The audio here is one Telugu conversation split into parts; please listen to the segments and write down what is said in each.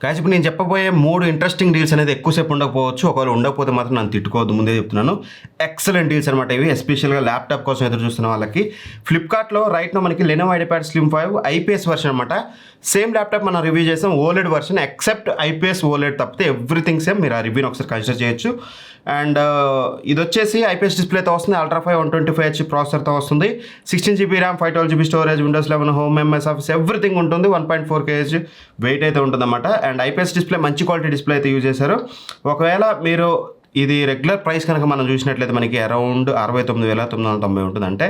గాయ్స్ ఇప్పుడు నేను చెప్పబోయే 3 ఇంట్రెస్టింగ్ డీల్స్ అనేది ఎక్కువసేపు ఉండకపోవచ్చు. ఒకవేళ ఉండకపోతే మాత్రం నన్ను తిట్టుకోవద్దు, ముందే చెప్తున్నాను. ఎక్సలెంట్ డీల్స్ అనమాట ఇవి. ఎస్పెషల్‌గా ల్యాప్‌టాప్ కోసం ఎదురు చూస్తున్న వాళ్ళకి. ఫ్లిప్‌కార్ట్‌లో రైట్ నౌ మనకి లెనోవో ఐడియాపాడ్ స్లిమ్ 5 ఐపీఎస్ వెర్షన్ అనమాట. సేమ్ ల్యాప్‌టాప్ మనం రివ్యూ చేసాం OLED version except IPS OLED తప్పితే ఎవ్రీథింగ్ సేమ్. మీరు ఆ రివ్యూని ఒకసారి కన్సిడర్ చేయొచ్చు. అండ్ ఇది వచ్చేసి ఐపీఎస్ డిస్ప్లేతో వస్తుంది. అల్ట్రా 5 125Hz ప్రాసెసర్తో వస్తుంది. 16 GB RAM, 512 GB storage, Windows 11 home, MS office everything ఉంటుంది. 1.4 kg వెయిట్ అయితే ఉంటుందన్నమాట. అండ్ ఐపీఎస్ డిస్ప్లే మంచి క్వాలిటీ డిస్ప్లే అయితే యూజ్ చేశారు. ఒకవేళ మీరు ఇది రెగ్యులర్ ప్రైస్ కనుక మనం చూసినట్లయితే మనకి అరౌండ్ 69,990 ఉంటుంది. అంటే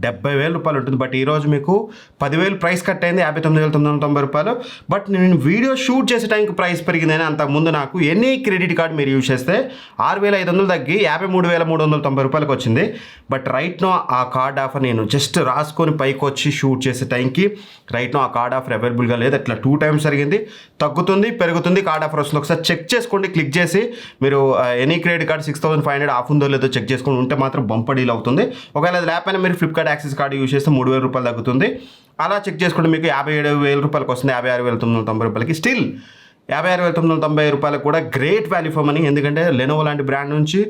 70,000 రూపాయలు ఉంటుంది. బట్ ఈరోజు మీకు 10,000 ప్రైస్ కట్ అయింది, 59,990 రూపాయలు. బట్ నేను వీడియో షూట్ చేసే టైంకి ప్రైస్ పెరిగిందని అంతకుముందు నాకు ఎనీ క్రెడిట్ కార్డ్ మీరు యూజ్ చేస్తే 6,500 తగ్గి 53,390 రూపాయలకు వచ్చింది. బట్ రైట్ నో ఆ కార్డ్ ఆఫర్ నేను జస్ట్ రాసుకొని పైకి వచ్చి షూట్ చేసే టైంకి రైట్ నో ఆ కార్డ్ ఆఫర్ అవైలబుల్గా లేదు. అట్లా 2 times జరిగింది. తగ్గుతుంది, పెరుగుతుంది, కార్డ్ ఆఫర్ వస్తుంది. ఒకసారి చెక్ చేసుకోండి, క్లిక్ చేసి మీరు ఎనీ క్రెడిట్ కార్డ్ 6,500 ఆఫ్ ఉందో లేదో చెక్ చేసుకొని ఉంటే మాత్రం బంపర్ డీల్ అవుతుంది. ఒకవేళ అది లేకపోయినా మీరు ఫ్లిప్కార్ట్ యాక్సెస్ కార్డు యూజ్ చేస్తే 3,000 రూపాయలు తగ్గుతుంది. అలా చెక్ చేసుకుంటే మీకు 57,000 రూపాయలకు వస్తుంది. 56,990 రూపాయలకి. స్టిల్ 56,990 రూపాయలకు కూడా గ్రేట్ వాల్యూ ఫర్ మనీ. ఎందుకంటే లెనోవో లాంటి బ్రాండ్ నుంచి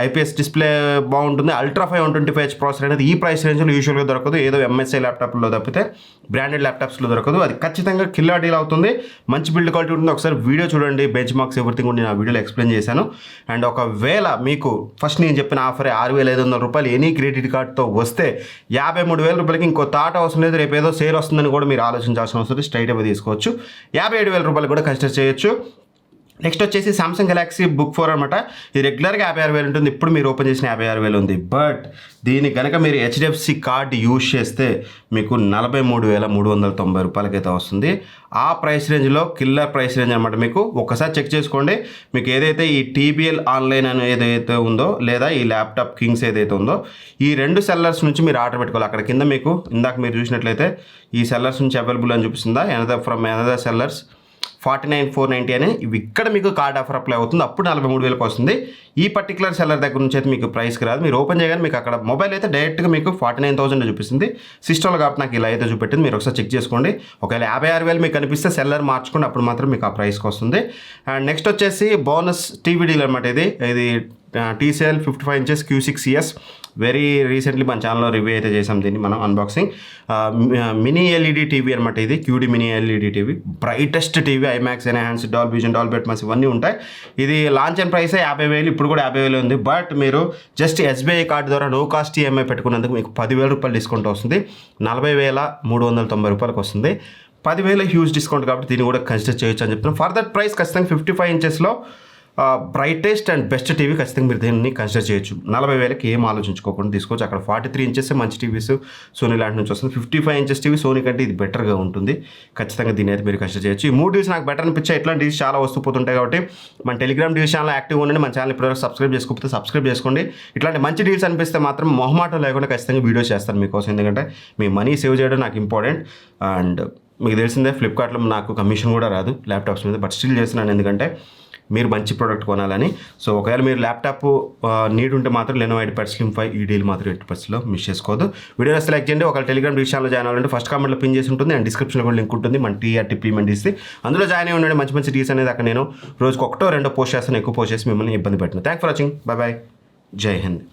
ఐపీఎస్ డిస్ప్లే బాగుంటుంది. అల్ట్రా 5 125Hz ప్రాసెసర్ అనేది ఈ ప్రైస్ రేంజ్లో యూజువల్గా దొరకదు. ఏదో ఎంఎస్ఐ ల్యాప్టాప్లో తప్పితే బ్రాండెడ్ ల్యాప్టాప్స్లో దొరకదు. అది ఖచ్చితంగా కిల్లర్ డీల్ అవుతుంది. మంచి బిల్డ్ క్వాలిటీ ఉంటుంది. ఒకసారి వీడియో చూడండి, బెంచ్ మార్క్స్ ఎవ్రీథింగ్ కూడా నేను ఆ వీడియోలో ఎక్స్ప్లెయిన్ చేశాను. అండ్ ఒకవేళ మీకు ఫస్ట్ నేను చెప్పిన ఆఫరే 6,500 రూపాయలు ఎనీ క్రెడిట్ కార్డ్తో వస్తే 53,000 రూపాయలకి ఇంకో థాట్ అవసరం లేదు. రేపు ఏదో సేల్ వస్తుందని కూడా మీరు ఆలోచించాల్సిన అవసరం లేదు. స్ట్రైట్ అవే తీసుకోవచ్చు. 57,000 రూపాయలు కూడా కన్సిడర్ చేయొచ్చు. నెక్స్ట్ వచ్చేసి సామ్సంగ్ గెలాక్సీ బుక్ 4 అనమాట. ఇది రెగ్యులర్గా 56,000 ఉంటుంది. ఇప్పుడు మీరు ఓపెన్ చేసిన 56,000 ఉంది. బట్ దీనికి కనుక మీరు హెచ్డిఎఫ్సి కార్డ్ యూజ్ చేస్తే మీకు 43,390 రూపాయలకైతే వస్తుంది. ఆ ప్రైస్ రేంజ్లో కిల్లర్ ప్రైస్ రేంజ్ అనమాట. మీకు ఒకసారి చెక్ చేసుకోండి. మీకు ఏదైతే ఈ టీబీఎల్ ఆన్లైన్ అని ఏదైతే ఉందో లేదా ఈ ల్యాప్టాప్ కింగ్స్ ఏదైతే ఉందో ఈ 2 సెల్లర్స్ నుంచి మీరు ఆర్డర్ పెట్టుకోవాలి. అక్కడ కింద మీకు ఇందాక మీరు చూసినట్లయితే ఈ సెల్లర్స్ నుంచి అవైలబుల్ అని చూపిస్తుందా, అనదర్ సెల్లర్స్ 49,490 అని ఇవి ఇక్కడ మీకు కార్డ్ ఆఫర్ అప్లై అవుతుంది. అప్పుడు 43,000కి వస్తుంది. ఈ పర్టికులర్ సెల్లర్ దగ్గర నుంచి అయితే మీకు ప్రైస్కి రాదు. మీరు ఓపెన్ చేయగానే మీకు అక్కడ మొబైల్ అయితే డైరెక్ట్గా మీకు 49,000 చూపిస్తుంది. సిస్టంలో కాబట్టి నాకు ఇలా అయితే చూపెట్టింది. మీరు ఒకసారి చెక్ చేసుకోండి. ఒకవేళ 56,000 మీకు కనిపిస్తే సెల్లర్ మార్చుకోండి, అప్పుడు మాత్రం మీకు ఆ ప్రైస్కి వస్తుంది. అండ్ నెక్స్ట్ వచ్చేసి బోనస్ టీవీ డీల్ అనమాట. ఇది TCL 55 inches Q6CS very recently మన ఛానల్లో రివ్యూ అయితే చేసాం. దీన్ని మనం అన్బాక్సింగ్ మినీ ఎల్ఈడి టీవీ అనమాట. ఇది QD mini LED TV, brightest TV, IMAX, enhance, Dolby vision, Dolby Atmos ఇవన్నీ ఉంటాయి. ఇది లాంచ్ అండ్ ప్రైస్ 50,000, ఇప్పుడు కూడా 50,000 ఉంది. బట్ మీరు జస్ట్ ఎస్బీఐ కార్డు ద్వారా నో కాస్ట్ ఈఎంఐ పెట్టుకున్నందుకు మీకు 10,000 రూపాయలు డిస్కౌంట్ వస్తుంది. 40,390 రూపాయలకు వస్తుంది. 10,000 హ్యూజ్ డిస్కౌంట్ కాబట్టి దీన్ని కూడా కన్సిడర్ చేయొచ్చు అని చెప్తున్నాను. ఫర్ దట్ ప్రైస్ ఖచ్చితంగా 55 ఇంచెస్లో బ్రైటెస్ట్ అండ్ బెస్ట్ టీవీ ఖచ్చితంగా మీరు దీన్ని కన్సిడర్ చేయొచ్చు. 40,000కి ఏం ఆలోచించుకోకుండా తీసుకోవచ్చు. అక్కడ 43 ఇంచెస్ మంచి టీవీస్ సోనీ లాంటి నుంచి వస్తుంది. 55 ఇంచెస్ టీవీ సోనీ కంటే ఇది బెటర్గా ఉంటుంది. ఖచ్చితంగా దీన్ని అయితే మీరు కన్సిడర్ చేయొచ్చు. ఈ 3 డీల్స్ నాకు బెటర్ అనిపించాయి. ఇట్లాంటి డీల్స్ చాలా వస్తుపోతుంటాయి కాబట్టి మన టెలిగ్రామ్ డీల్స్ ఛానల్ యాక్టివ్ ఉండండి. మన ఛానల్ ఇప్పటివరకు సబ్స్క్రైబ్ చేసుకోకపోతే సబ్స్క్రైబ్ చేసుకోండి. ఇట్లాంటి మంచి డీల్స్ అనిపిస్తే మాత్రం మొహమాటం లేకుండా ఖచ్చితంగా వీడియో చేస్తాను మీకోసం. ఎందుకంటే మీ మనీ సేవ్ చేయడం నాకు ఇంపార్టెంట్. అండ్ మీకు తెలిసిందే ఫ్లిప్కార్ట్లో నాకు కమిషన్ కూడా రాదు ల్యాప్టాప్స్ మీద, బట్ స్టిల్ చేస్తున్నాను ఎందుకంటే మీరు మంచి ప్రోడక్ట్ కొనాలని. సో ఒకవేళ మీరు ల్యాప్టాప్ నీడ్ ఉంటే మాత్రం లెనోవో ఐడియాపాడ్ స్లిమ్ 5 ఈ డీల్ మాత్రం 8%లో మిస్ చేసుకోవద్దు. వీడియోని సెలెక్ట్ చేయండి. ఒకవేళ టెలిగ్రామ్ డీల్ ఛానల్ జాయిన్ అవ్వాలంటే ఫస్ట్ కామెంట్లో పిన్ చేసి ఉంటుంది అండ్ డిస్క్రిప్షన్లో కూడా లింక్ ఉంటుంది. మన టీఆర్టీ పేమెంట్ ఇస్తే అందులో జాయిన్ అయ్యి ఉండండి. మంచి మంచి డీల్స్ అనేది అక్కడ నేను రోజుకు 1-2 పోస్ట్ చేస్తాను. ఎక్కువ పోస్ట్ చేసి మిమ్మల్ని ఇబ్బంది పెట్టను. Thank for watching. Bye bye. జై హింద్.